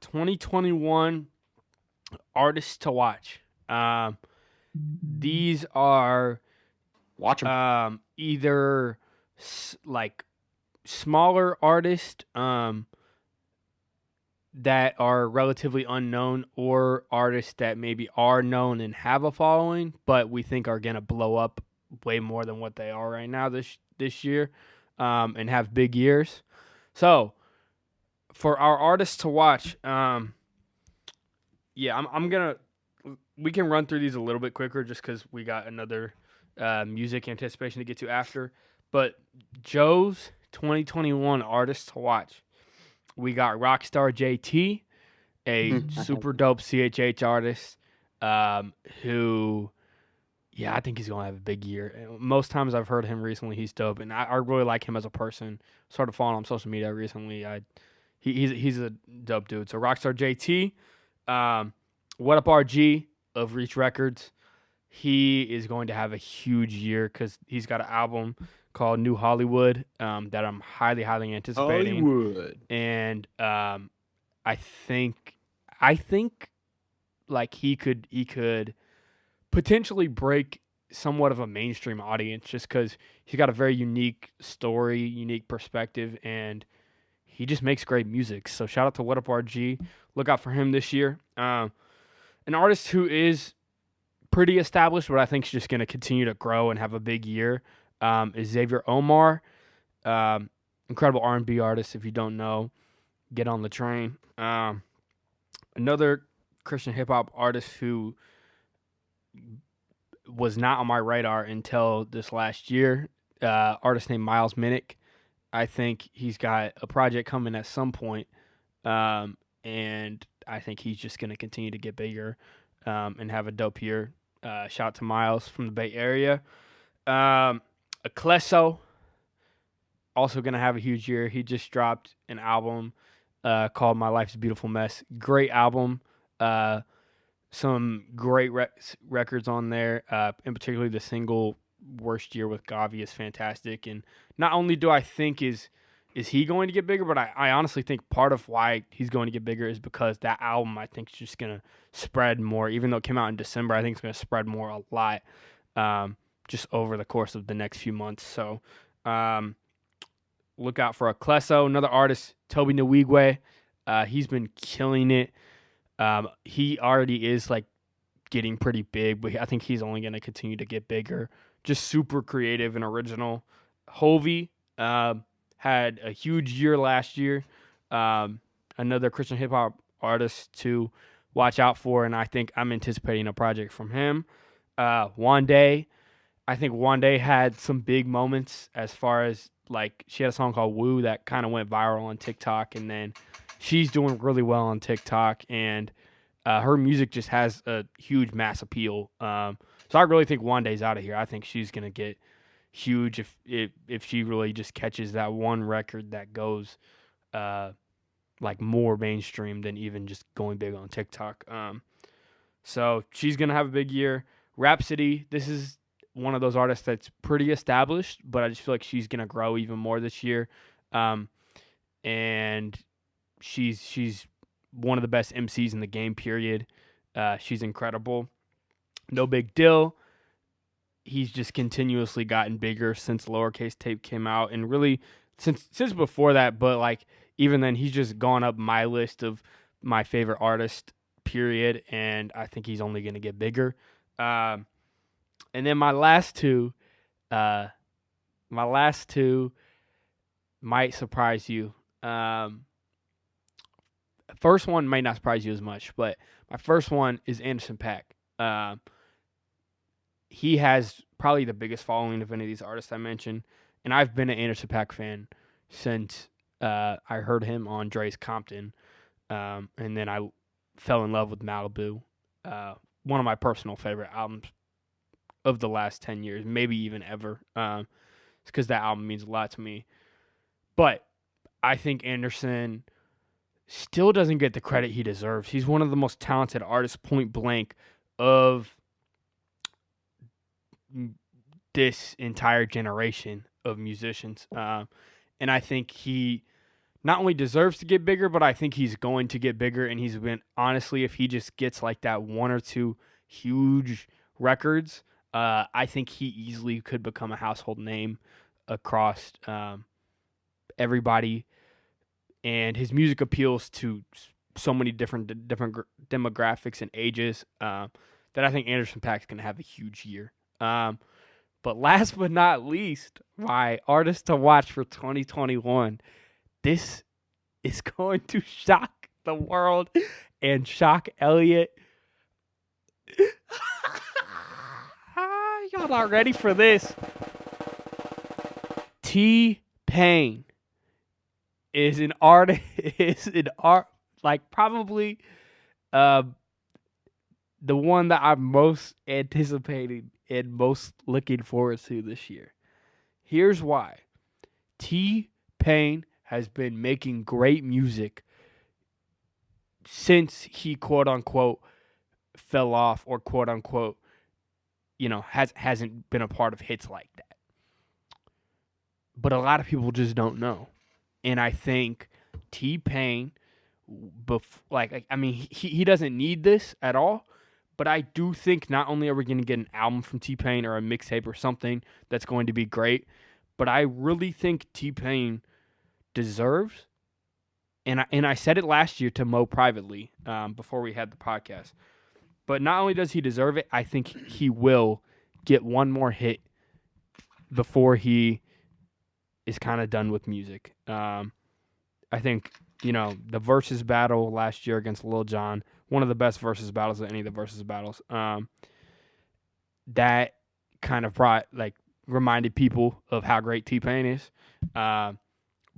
2021 artists to watch. These are Watch them. either like smaller artists that are relatively unknown, or artists that maybe are known and have a following, but we think are gonna blow up way more than what they are right now this year, and have big years. So for our artists to watch, yeah, I'm gonna. We can run through these a little bit quicker just because we got another music anticipation to get to after. But Joe's 2021 artists to watch. We got Rockstar JT, a super dope CHH artist, who, yeah, I think he's gonna have a big year. Most times I've heard him recently, he's dope, and I really like him as a person. Started following him on social media recently. He's a dope dude. So Rockstar JT, What Up RG of Reach Records, he is going to have a huge year because he's got an album called New Hollywood that I'm highly anticipating. Hollywood. And I think like he could potentially break somewhat of a mainstream audience just because he's got a very unique story, unique perspective, and he just makes great music. So shout out to What Up RG. Look out for him this year. An artist who is pretty established, but I think is just going to continue to grow and have a big year, is Xavier Omar. Incredible R&B artist. If you don't know, get on the train. Another Christian hip hop artist who was not on my radar until this last year, artist named Minik. I think he's got a project coming at some point, and I think he's just going to continue to get bigger and have a dope year. Shout out to Miles from the Bay Area. Ecleso, also going to have a huge year. He just dropped an album called My Life's a Beautiful Mess. Great album. Some great records on there, and particularly the single Worst Year with Gavi is fantastic. And not only do I think is he going to get bigger, but I honestly think part of why he's going to get bigger is because that album, I think, is just going to spread more. Even though it came out in December, I think it's going to spread more a lot just over the course of the next few months. So look out for Ecleso. Another artist, Toby Nwigwe. He's been killing it. He already is like getting pretty big, but I think he's only going to continue to get bigger. Just super creative and original. Hovey had a huge year last year. Another Christian hip hop artist to watch out for, and I think I'm anticipating a project from him. Wande, I think Wande had some big moments as far as like she had a song called Woo that kind of went viral on TikTok, and then she's doing really well on TikTok, and her music just has a huge mass appeal. So I really think Wande's out of here. I think she's gonna get huge if she really just catches that one record that goes like more mainstream than even just going big on TikTok. So she's gonna have a big year. Rhapsody, this is one of those artists that's pretty established, but I just feel like she's gonna grow even more this year. And she's one of the best MCs in the game, period. She's incredible. No Big Deal. He's just continuously gotten bigger since Lowercase Tape came out, and really since before that, but like even then he's just gone up my list of my favorite artists, period, and I think he's only going to get bigger. And then my last two might surprise you. First one might not surprise you as much, but my first one is Anderson .Paak. He has probably the biggest following of any of these artists I mentioned, and I've been an Anderson .Paak fan since I heard him on Dre's Compton, and then I fell in love with Malibu, one of my personal favorite albums of the last 10 years, maybe even ever. It's because that album means a lot to me. But I think Anderson still doesn't get the credit he deserves. He's one of the most talented artists, point blank, of this entire generation of musicians. And I think he not only deserves to get bigger, but I think he's going to get bigger. And he's been, honestly, if he just gets like that one or two huge records, I think he easily could become a household name across everybody. And his music appeals to so many different demographics and ages that I think Anderson .Paak's going to have a huge year. But last but not least, my artist to watch for 2021. This is going to shock the world and shock Elliot. Y'all not ready for this. T-Pain is an artist, probably the one that I'm most anticipating and most looking forward to this year. Here's why. T-Pain has been making great music since he quote unquote fell off or quote unquote, hasn't been a part of hits like that. But a lot of people just don't know. And I think T-Pain, he doesn't need this at all. But I do think not only are we going to get an album from T-Pain or a mixtape or something that's going to be great, but I really think T-Pain deserves, and I said it last year to Mo privately before we had the podcast, but not only does he deserve it, I think he will get one more hit before he is kind of done with music. I think, the versus battle last year against Lil Jon, one of the best versus battles of any of the versus battles, that kind of reminded people of how great T-Pain is.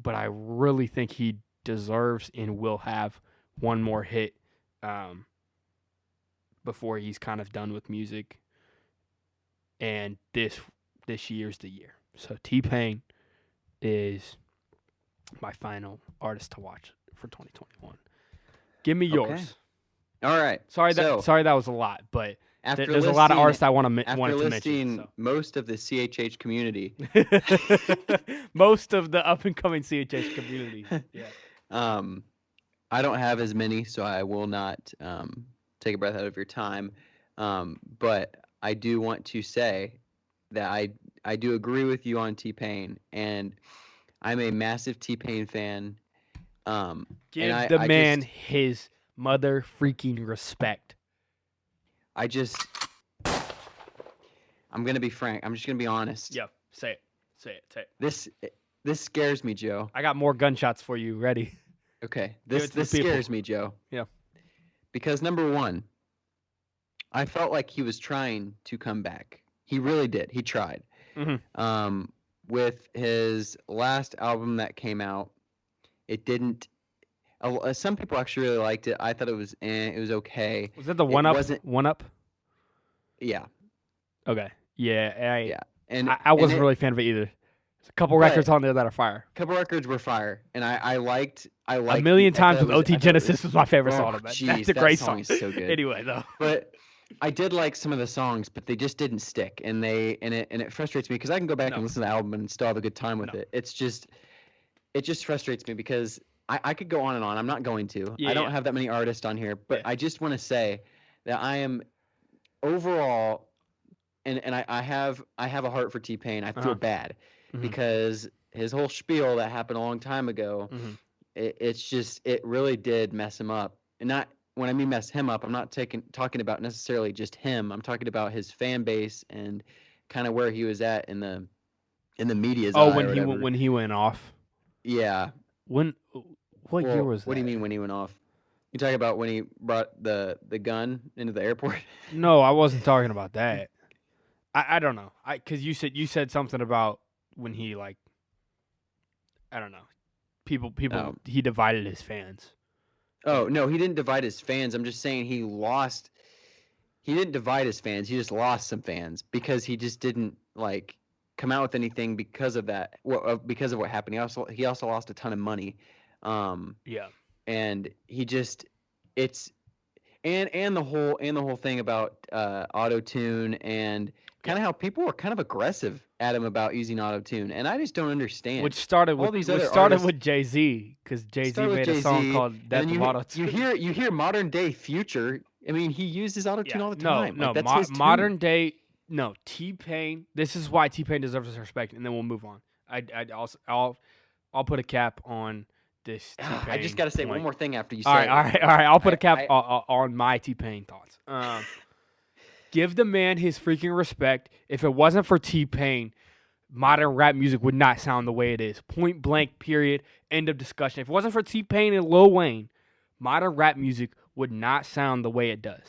But I really think he deserves and will have one more hit before he's kind of done with music. And this year's the year. So T-Pain is my final artist to watch for 2021. Give me yours. Okay. All right. Sorry that was a lot, but there's a lot of artists I wanted to mention. After listing most of the CHH community. Most of the up-and-coming CHH community. Yeah. I don't have as many, so I will not take a breath out of your time. But I do want to say that I do agree with you on T-Pain, and I'm a massive T-Pain fan. Give the man his mother freaking respect. I'm going to be frank. I'm just going to be honest. Yeah, say it. This scares me, Joe. I got more gunshots for you. Ready? Okay. This scares me, Joe. Yeah. Because number one, I felt like he was trying to come back. He really did. He tried. Mm-hmm. With his last album that came out, it didn't. Some people actually really liked it. I thought it was okay. Was that the One Up? Yeah. Okay. Yeah. Yeah. And I wasn't really a fan of it either. There's a couple records on there that are fire. A couple records were fire, and I liked. A Million Times with OT Genesis was my favorite song of that. That's a great song. Is so good. Anyway, though. But I did like some of the songs, but they just didn't stick, and it frustrates me because I can go back and listen to the album and still have a good time with it. It just frustrates me because I could go on and on. I'm not going to. I don't have that many artists on here, but I just want to say that I am overall, and I have a heart for T-Pain. I feel bad because his whole spiel that happened a long time ago, it really did mess him up. And not when I mean mess him up, I'm not talking about necessarily just him. I'm talking about his fan base and kind of where he was at in the media's eye. When he went off. Yeah. What year was that? What do you mean when he went off? You talking about when he brought the gun into the airport? No, I wasn't talking about that. I don't know. Because you said something about when he I don't know. People. He divided his fans. Oh no, he didn't divide his fans. I'm just saying he lost. He didn't divide his fans. He just lost some fans because he just didn't come out with anything because of that. Because of what happened. He also lost a ton of money. Yeah. And he just and the whole thing about auto tune and kind of how people were kind of aggressive at him about using auto tune, and I just don't understand. Which started all with these which other started artists with Jay-Z, because Jay-Z started with made a song Jay-Z, called and "Death then of Auto Tune." you hear modern day Future. I mean, he uses auto tune Yeah, all the no, time. no, Like that's his tune. modern day. No, T-Pain. This is why T-Pain deserves his respect, and then we'll move on. I'll put a cap on this T-Pain. I just got to say point. one more thing after you all say. All right. I'll put a cap on my T-Pain thoughts. Give the man his freaking respect. If it wasn't for T-Pain, modern rap music would not sound the way it is. Point blank, period. End of discussion. If it wasn't for T-Pain and Lil Wayne, modern rap music would not sound the way it does.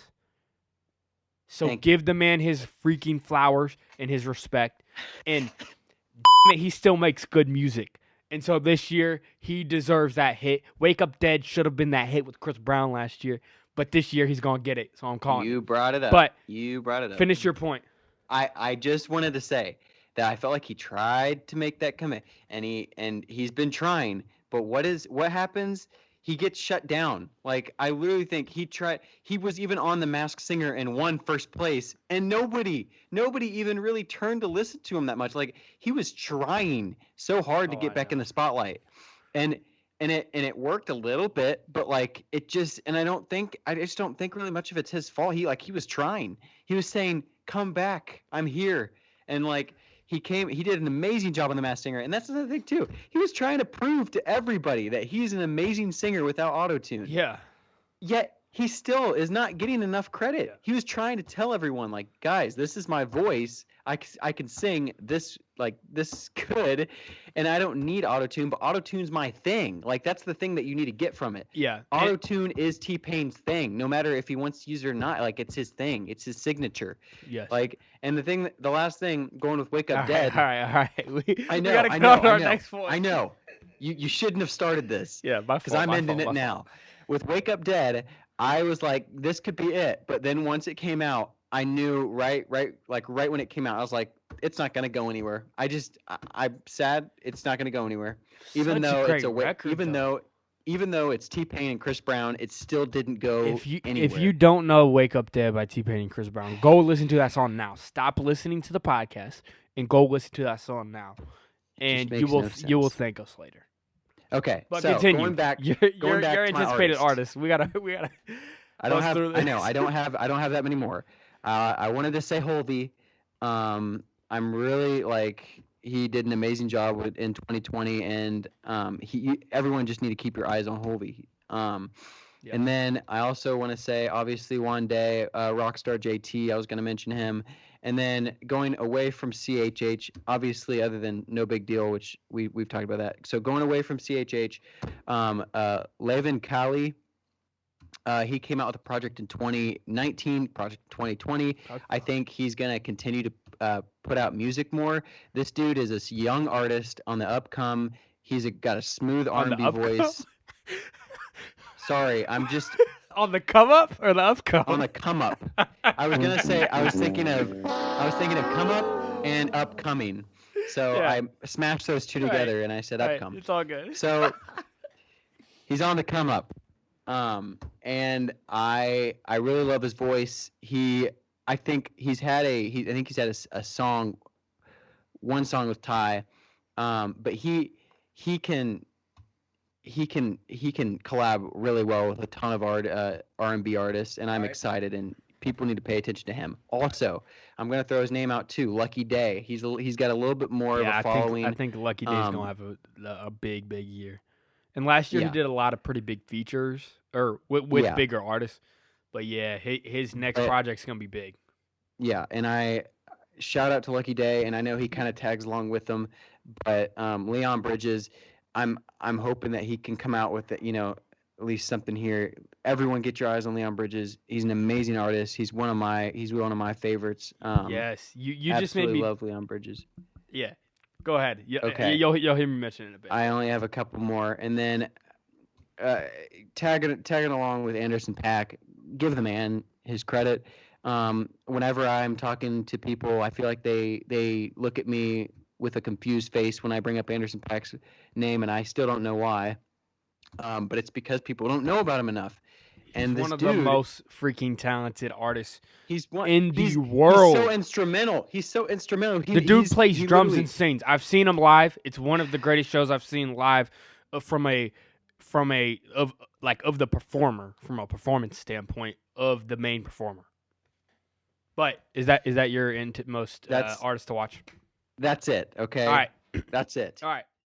So give the man his freaking flowers and his respect. And damn it, he still makes good music. And so this year, he deserves that hit. Wake Up Dead should have been that hit with Chris Brown last year. But this year, he's going to get it. So I'm calling You brought it up. But you brought it up. Finish your point. I just wanted to say that I felt like he tried to make that commit, and he's been trying. But what happens? He gets shut down. Like, I literally think he was even on The Masked Singer and won first place, and nobody even really turned to listen to him that much. Like, he was trying so hard to get back in the spotlight. And it worked a little bit, but like it just, and I just don't think really much of it's his fault. He was trying. He was saying, "Come back, I'm here," and like he did an amazing job on The Masked Singer, and that's another thing too. He was trying to prove to everybody that he's an amazing singer without auto-tune. Yeah. Yet he still is not getting enough credit. Yeah. He was trying to tell everyone, like, guys, this is my voice. I can sing this good, and I don't need auto-tune, but auto-tune's my thing. Like, that's the thing that you need to get from it. Yeah. Auto-tune is T-Pain's thing, no matter if he wants to use it or not. Like, it's his thing. It's his signature. Yes. Like, and the last thing, going with Wake Up Dead. All right. I know. We gotta go on our next point. I know. You shouldn't have started this. Yeah, because I'm ending it now. With Wake Up Dead, I was like, this could be it. But then once it came out, I knew right when it came out, I was like, it's not gonna go anywhere. I'm sad it's not gonna go anywhere. Even though it's T-Pain and Chris Brown, it still didn't go anywhere. If you don't know "Wake Up Dead" by T-Pain and Chris Brown, go listen to that song now. Stop listening to the podcast and go listen to that song now, and you will thank us later. Okay, but so continue. Going back you're anticipated artist. We gotta. I don't have that many more. I wanted to say Holvey. I'm really he did an amazing job in 2020, and everyone just need to keep your eyes on Holvey. Yes. And then I also want to say, obviously, one day, Rockstar JT. I was going to mention him, and then going away from CHH, obviously, other than No Big Deal, which we've talked about that. So going away from CHH, Levin Kali. He came out with a project in 2019, project 2020. Okay. I think he's going to continue to put out music more. This dude is this young artist on the upcome. He's got a smooth R&B voice. Sorry, I'm just... On the come up or the upcome? On the come up. I was thinking of come up and upcoming. So yeah. I smashed those two together and I said upcome. It's all good. So he's on the come up. And I really love his voice. I think he's had a song, one song with Ty, but he can collab really well with a ton of R&B artists, and I'm excited, and people need to pay attention to him. Also, I'm gonna throw his name out too, Lucky Day. He's got a little bit more of a following. I think Lucky Day's gonna have a big year. And last year he did a lot of pretty big features, or with bigger artists. But yeah, his next project's gonna be big. Yeah, and I shout out to Lucky Day, and I know he kind of tags along with them. But Leon Bridges, I'm hoping that he can come out with at least something here. Everyone, get your eyes on Leon Bridges. He's an amazing artist. He's one of my favorites. Yes, you just made me love Leon Bridges. Yeah. Go ahead. Okay. You'll hear me mention it in a bit. I only have a couple more, and then tagging along with Anderson .Paak. Give the man his credit. Whenever I'm talking to people, I feel like they look at me with a confused face when I bring up Anderson .Paak's name, and I still don't know why. But it's because people don't know about him enough. And He's this one of dude, the most freaking talented artists he's one in the he's world. so instrumental. He's so instrumental. The dude plays he drums literally- and sings. I've seen him live. It's one of the greatest shows I've seen live of the performer, from a performance standpoint of the main performer. But is that your most That's- artist to watch? That's it. Okay. All right. That's it. All right.